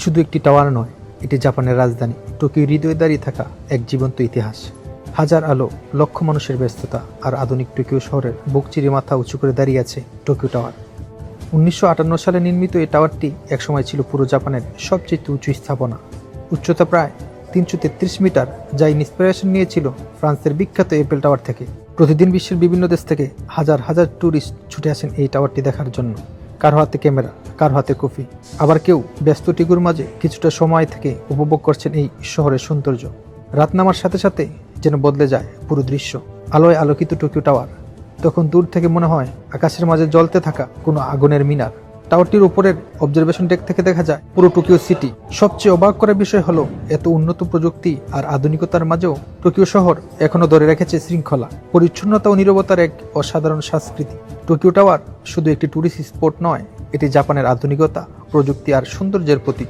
শুধু একটি টাওয়ার নয়, এটি জাপানের রাজধানী টোকিও হৃদয়ে দাঁড়িয়ে থাকা এক জীবন্ত ইতিহাস। হাজার আলো, লক্ষ মানুষের ব্যস্ততা আর আধুনিক টোকিও শহরের বুক চিরে মাথা উঁচু করে দাঁড়িয়ে আছে টোকিও টাওয়ার। 1958 সালে নির্মিত এই টাওয়ারটি একসময় ছিল পুরো জাপানের সবচেয়ে উঁচু স্থাপনা। উচ্চতা প্রায় 333 মিটার, যা ইন্সপিরেশন নিয়েছিল ফ্রান্সের বিখ্যাত এফেল টাওয়ার থেকে। প্রতিদিন বিশ্বের বিভিন্ন দেশ থেকে হাজার হাজার ট্যুরিস্ট ছুটে আসেন এই টাওয়ারটি দেখার জন্য। কারো হাতে ক্যামেরা, কারো হাতে কফি, আবার কেউ ব্যস্ত টিগুর মাঝে কিছুটা সময় থেকে উপভোগ করছেন এই শহরের সৌন্দর্য। রাত নামার সাথে সাথে যেন বদলে যায় পুরো দৃশ্য। আলোয় আলোকিত টোকিও টাওয়ার, তখন দূর থেকে মনে হয় আকাশের মাঝে জ্বলতে থাকা কোনো আগুনের মিনার। টাওয়ারটির উপরের অবজারভেশন ডেক থেকে দেখা যায় পুরো টোকিও সিটি। সবচেয়ে অবাক করার বিষয় হলো, এত উন্নত প্রযুক্তি আর আধুনিকতার মাঝেও টোকিও শহর এখনো ধরে রেখেছে শৃঙ্খলা, পরিচ্ছন্নতা ও নীরবতার এক অসাধারণ সংস্কৃতি। টোকিও টাওয়ার শুধু একটি ট্যুরিস্ট স্পট নয়, এটি জাপানের আধুনিকতা, প্রযুক্তি আর সৌন্দর্যের প্রতীক।